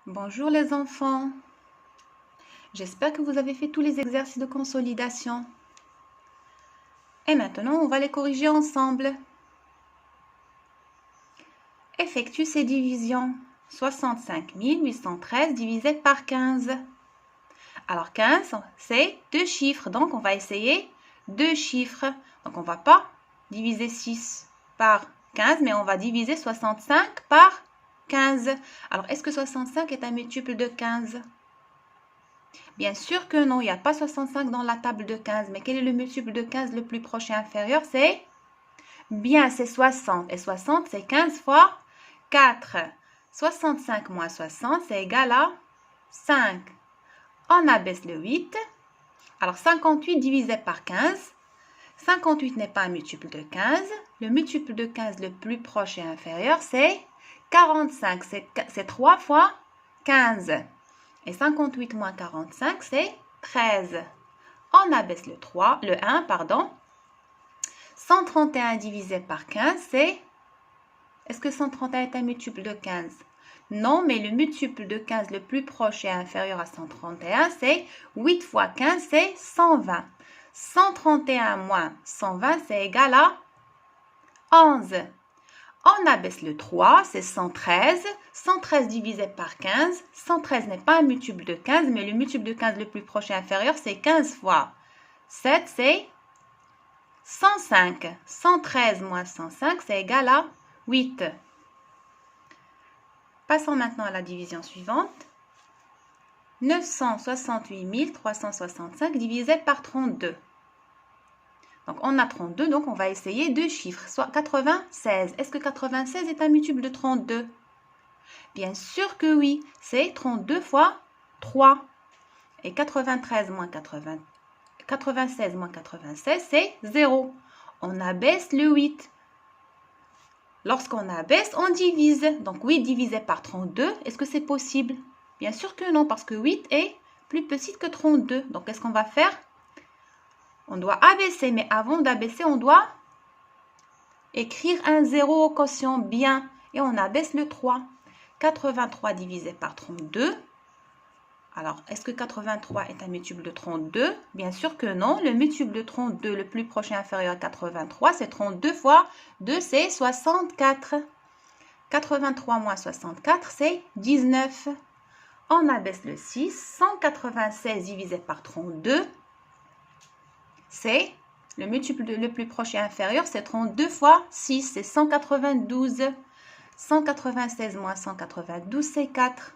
Bonjour les enfants. J'espère que vous avez fait tous les exercices de consolidation. Et maintenant, on va les corriger ensemble. Effectue ces divisions. 65 813 divisé par 15. Alors 15, c'est deux chiffres. Donc, on va essayer deux chiffres. Donc, on ne va pas diviser 6 par 15, mais on va diviser 65 par 15. Alors, est-ce que 65 est un multiple de 15? Bien sûr que non, il n'y a pas 65 dans la table de 15. Mais quel est le multiple de 15 le plus proche et inférieur? C'est bien, c'est 60. Et 60, c'est 15 fois 4. 65 moins 60, c'est égal à 5. On abaisse le 8. Alors, 58 divisé par 15. 58 n'est pas un multiple de 15. Le multiple de 15 le plus proche et inférieur, c'est 45. C'est 3 fois 15. Et 58 moins 45, c'est 13. On abaisse le 1, pardon. 131 divisé par 15, c'est... Est-ce que 131 est un multiple de 15? Non, mais le multiple de 15 le plus proche et inférieur à 131, c'est 8 fois 15, c'est 120. 131 moins 120, c'est égal à 11. On abaisse le 3, c'est 113. 113 divisé par 15. 113 n'est pas un multiple de 15, mais le multiple de 15 le plus proche et inférieur, c'est 15 fois 7, c'est 105. 113 moins 105, c'est égal à 8. Passons maintenant à la division suivante. 968 365 divisé par 32. Donc, on a 32, donc on va essayer deux chiffres, soit 96. Est-ce que 96 est un multiple de 32? Bien sûr que oui, c'est 32 fois 3. Et 96 moins 96, c'est 0. On abaisse le 8. Lorsqu'on abaisse, on divise. Donc 8 divisé par 32, est-ce que c'est possible? Bien sûr que non, parce que 8 est plus petit que 32. Donc qu'est-ce qu'on va faire? On doit abaisser, mais avant d'abaisser, on doit écrire un 0 au quotient bien. Et on abaisse le 3. 83 divisé par 32. Alors, est-ce que 83 est un multiple de 32? Bien sûr que non. Le multiple de 32, le plus proche et inférieur à 83, c'est 32 fois 2, c'est 64. 83 moins 64, c'est 19. On abaisse le 6. 196 divisé par 32, c'est le multiple le plus proche et inférieur, c'est 32 fois 6, c'est 192. 196 moins 192, c'est 4.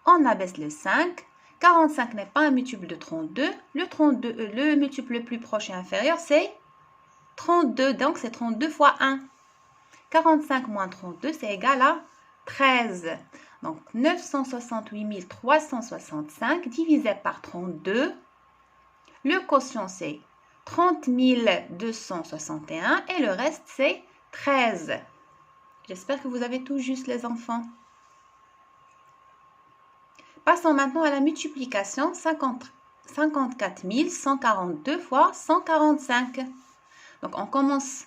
On abaisse le 5. 45 n'est pas un multiple de 32. Le multiple le plus proche et inférieur, c'est 32. Donc, c'est 32 fois 1. 45 moins 32, c'est égal à 13. Donc, 968 365 divisé par 32. Le quotient, c'est 30 261 et le reste, c'est 13. J'espère que vous avez tout juste, les enfants. Passons maintenant à la multiplication. 54 142 fois 145. Donc, on commence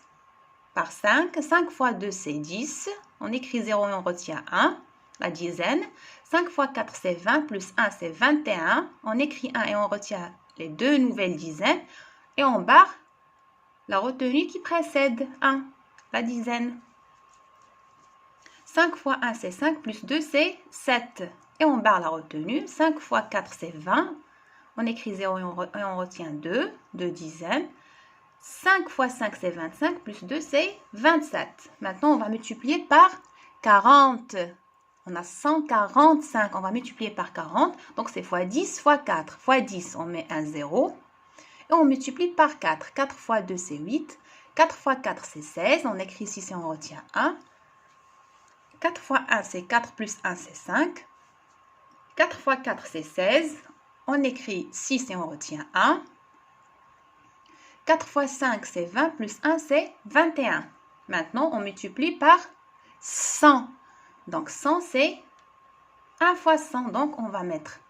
par 5. 5 fois 2, c'est 10. On écrit 0 et on retient 1, la dizaine. 5 fois 4, c'est 20, plus 1, c'est 21. On écrit 1 et on retient les deux nouvelles dizaines. Et on barre la retenue qui précède 1, la dizaine. 5 fois 1, c'est 5, plus 2, c'est 7. Et on barre la retenue. 5 fois 4, c'est 20. On écrit 0 et on retient 2, 2 dizaines. 5 fois 5, c'est 25, plus 2, c'est 27. Maintenant, on va multiplier par 40. On a 145, on va multiplier par 40. Donc, c'est fois 10 fois 4. Fois 10, on met un 0. Et on multiplie par 4. 4 fois 2, c'est 8. 4 fois 4, c'est 16. On écrit 6 et on retient 1. 4 fois 1, c'est 4, plus 1, c'est 5. 4 fois 4, c'est 16. On écrit 6 et on retient 1. 4 fois 5, c'est 20, plus 1, c'est 21. Maintenant, on multiplie par 100. Donc, 100, c'est 1 fois 100. Donc, on va mettre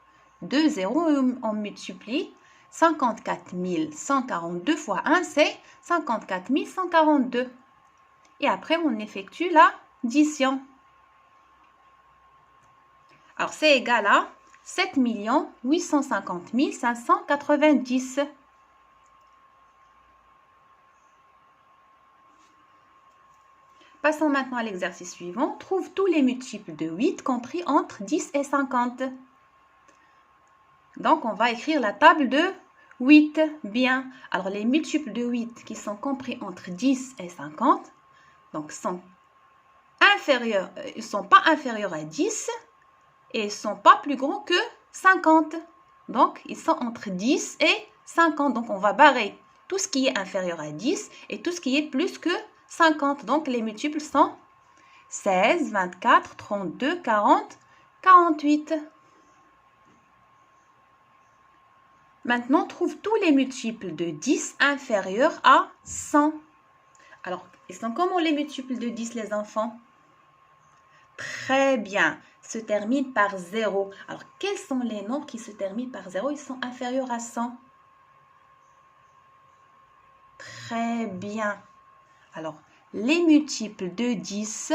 2 zéros et on multiplie. 54 142 fois 1, c'est 54 142. Et après, on effectue l'addition. Alors, c'est égal à 7 850 590. Passons maintenant à l'exercice suivant. Trouve tous les multiples de 8 compris entre 10 et 50. Donc, on va écrire la table de 8. Bien. Alors, les multiples de 8 qui sont compris entre 10 et 50, donc ils ne sont pas inférieurs à 10 et ils ne sont pas plus grands que 50. Donc, ils sont entre 10 et 50. Donc, on va barrer tout ce qui est inférieur à 10 et tout ce qui est plus que 50. Donc, les multiples sont 16, 24, 32, 40, 48. Maintenant, trouve tous les multiples de 10 inférieurs à 100. Alors, ils sont comment les multiples de 10, les enfants? Très bien, se terminent par 0. Alors, quels sont les nombres qui se terminent par 0? Ils sont inférieurs à 100. Très bien. Alors, les multiples de 10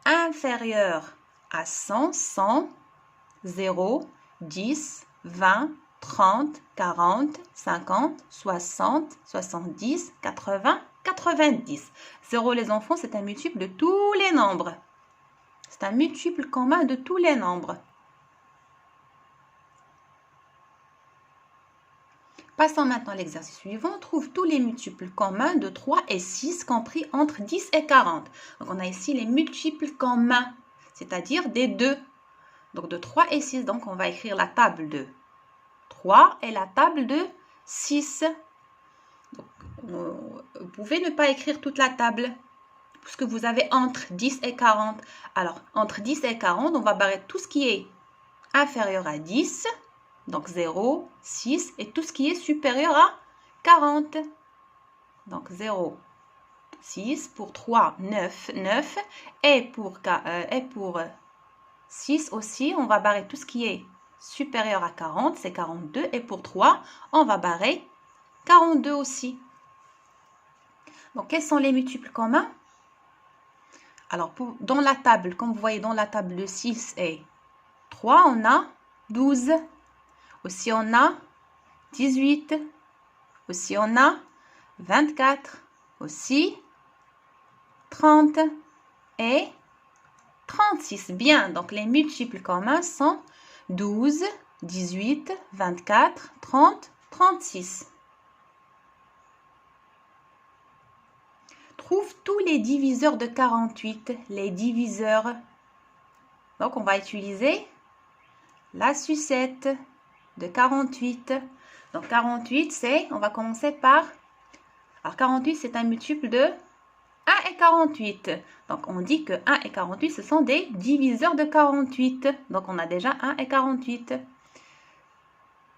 inférieurs à 100 sont 0, 10, 20, 30, 40, 50, 60, 70, 80, 90. 0, les enfants, c'est un multiple de tous les nombres. C'est un multiple commun de tous les nombres. Passons maintenant à l'exercice suivant. Trouve tous les multiples communs de 3 et 6 compris entre 10 et 40. Donc, on a ici les multiples communs, c'est-à-dire des 2. Donc, de 3 et 6. Donc, on va écrire la table de 3 et la table de 6. Donc, vous pouvez ne pas écrire toute la table, puisque vous avez entre 10 et 40. Alors, entre 10 et 40, on va barrer tout ce qui est inférieur à 10. Donc 0, 6 et tout ce qui est supérieur à 40. Donc 0, 6, pour 3, 9, 9. Et pour 6 aussi, on va barrer tout ce qui est supérieur à 40, c'est 42. Et pour 3, on va barrer 42 aussi. Donc quels sont les multiples communs? Alors dans la table, comme vous voyez dans la table de 6 et 3, on a 12. Aussi, on a 18. Aussi, on a 24. Aussi, 30 et 36. Bien, donc les multiples communs sont 12, 18, 24, 30, 36. Trouve tous les diviseurs de 48. Les diviseurs. Donc, on va utiliser la sucette de 48. Donc 48, on va commencer par, alors 48 c'est un multiple de 1 et 48. Donc on dit que 1 et 48 ce sont des diviseurs de 48. Donc on a déjà 1 et 48.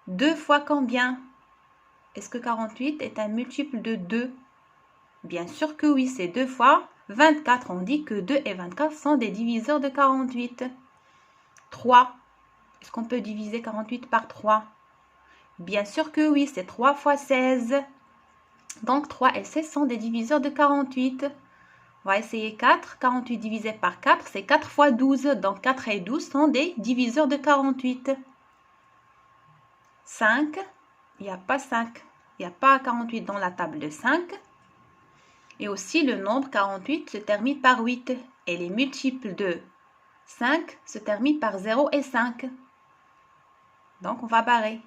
2 fois combien? Est-ce que 48 est un multiple de 2? Bien sûr que oui, c'est 2 fois 24. On dit que 2 et 24 sont des diviseurs de 48. 3. Est-ce qu'on peut diviser 48 par 3? Bien sûr que oui, c'est 3 fois 16. Donc 3 et 16 sont des diviseurs de 48. On va essayer 4. 48 divisé par 4, c'est 4 fois 12. Donc 4 et 12 sont des diviseurs de 48. 5. Il n'y a pas 5. Il n'y a pas 48 dans la table de 5. Et aussi le nombre 48 se termine par 8. Et les multiples de 5 se terminent par 0 et 5. Donc on va barrer.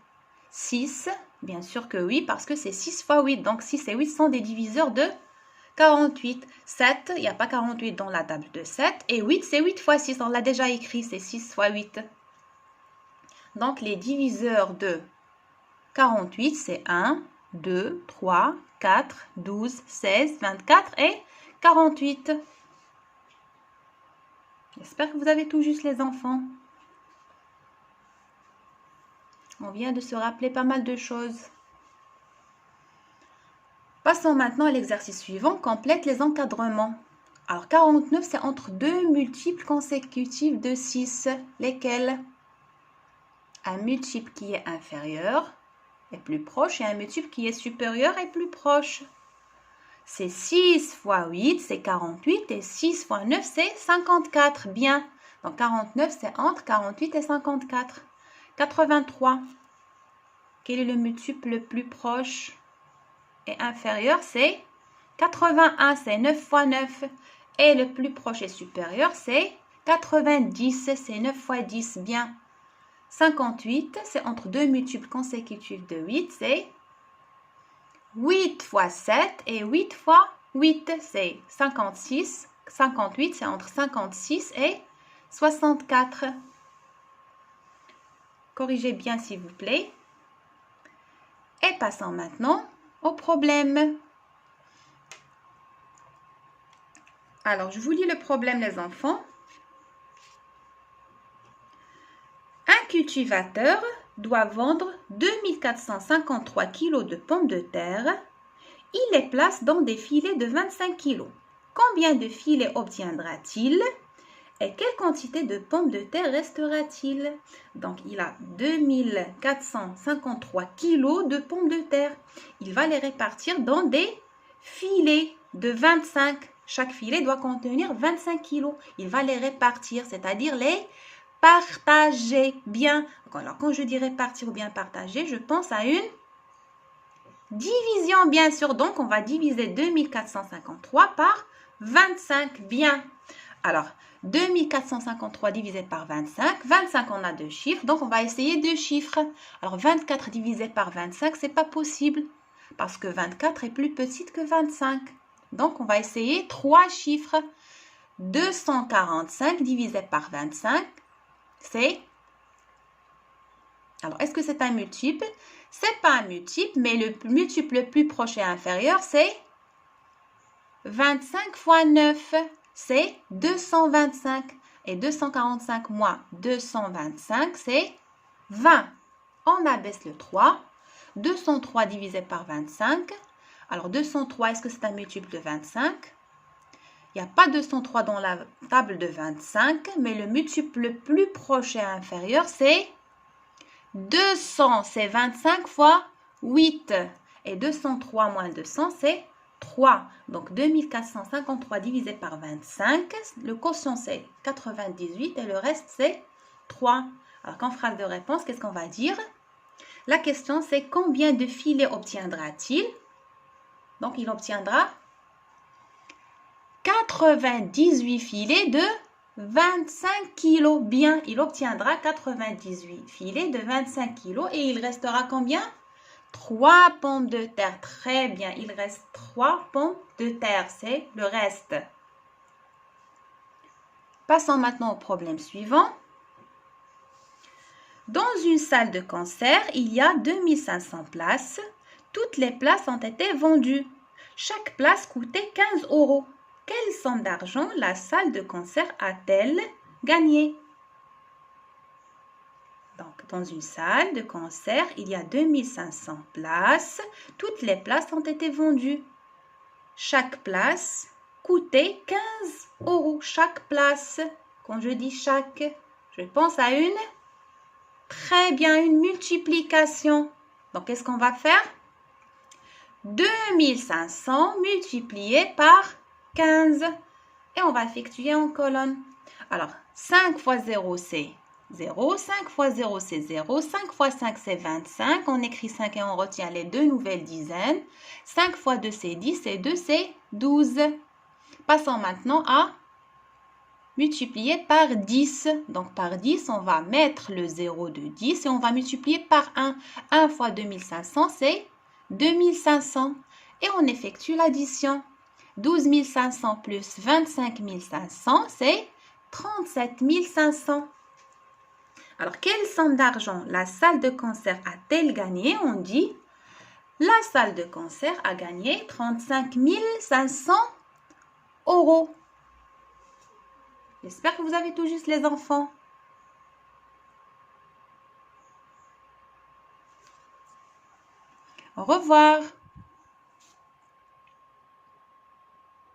6, bien sûr que oui, parce que c'est 6 fois 8. Donc 6 et 8 sont des diviseurs de 48. 7, il n'y a pas 48 dans la table de 7. Et 8, c'est 8 fois 6. On l'a déjà écrit, c'est 6 fois 8. Donc les diviseurs de 48, c'est 1, 2, 3, 4, 12, 16, 24 et 48. J'espère que vous avez tout juste les enfants. On vient de se rappeler pas mal de choses. Passons maintenant à l'exercice suivant. Complète les encadrements. Alors 49, c'est entre deux multiples consécutifs de 6. Lesquels? Un multiple qui est inférieur est plus proche et un multiple qui est supérieur est plus proche. C'est 6 fois 8, c'est 48 et 6 fois 9, c'est 54. Bien. Donc 49, c'est entre 48 et 54. 83. Quel est le multiple le plus proche et inférieur? C'est 81, c'est 9 fois 9. Et le plus proche et supérieur, c'est 90, c'est 9 fois 10. Bien. 58, c'est entre deux multiples consécutifs de 8, c'est 8 fois 7 et 8 fois 8, c'est 56. 58, c'est entre 56 et 64. Corrigez bien s'il vous plaît. Et passons maintenant au problème. Alors, je vous lis le problème, les enfants. Un cultivateur doit vendre 2453 kg de pommes de terre. Il les place dans des filets de 25 kg. Combien de filets obtiendra-t-il? Et quelle quantité de pommes de terre restera-t-il? Donc, il a 2453 kg de pommes de terre. Il va les répartir dans des filets de 25. Chaque filet doit contenir 25 kg. Il va les répartir, c'est-à-dire les partager. Bien. Alors, quand je dis répartir ou bien partager, je pense à une division, bien sûr. Donc, on va diviser 2453 par 25. Bien. Alors, 2453 divisé par 25. 25, on a deux chiffres. Donc, on va essayer deux chiffres. Alors, 24 divisé par 25, c'est pas possible. Parce que 24 est plus petite que 25. Donc, on va essayer trois chiffres. 245 divisé par 25, c'est... Alors, est-ce que c'est un multiple? C'est pas un multiple, mais le multiple le plus proche et inférieur, c'est 25 fois 9, c'est 225. Et 245 moins 225, c'est 20. On abaisse le 3. 203 divisé par 25. Alors, 203, est-ce que c'est un multiple de 25? Il n'y a pas 203 dans la table de 25, mais le multiple le plus proche et inférieur, c'est 200. C'est 25 fois 8. Et 203 moins 200, c'est 3. Donc, 2453 divisé par 25. Le quotient, c'est 98 et le reste, c'est 3. Alors, qu'en phrase de réponse, qu'est-ce qu'on va dire? La question, c'est combien de filets obtiendra-t-il? Donc, il obtiendra 98 filets de 25 kg. Bien, il obtiendra 98 filets de 25 kg et il restera combien? 3 pommes de terre. Très bien, il reste 3 pommes de terre. C'est le reste. Passons maintenant au problème suivant. Dans une salle de concert, il y a 2500 places. Toutes les places ont été vendues. Chaque place coûtait 15 €. Quelle somme d'argent la salle de concert a-t-elle gagné? Donc, dans une salle de concert, il y a 2500 places. Toutes les places ont été vendues. Chaque place coûtait 15 €. Chaque place, quand je dis chaque, je pense à une, très bien, une multiplication. Donc, qu'est-ce qu'on va faire? 2500 multiplié par 15. Et on va effectuer en colonne. Alors, 5 fois 0, c'est 0. 5 fois 0, c'est 0. 5 fois 5, c'est 25. On écrit 5 et on retient les deux nouvelles dizaines. 5 fois 2, c'est 10. Et 2, c'est 12. Passons maintenant à multiplier par 10. Donc, par 10, on va mettre le 0 de 10 et on va multiplier par 1. 1 fois 2500, c'est 2500. Et on effectue l'addition. 12 500 plus 25 500, c'est 37 500. Alors, quelle somme d'argent la salle de concert a-t-elle gagné? On dit, la salle de concert a gagné 35 500 €. J'espère que vous avez tout juste les enfants. Au revoir.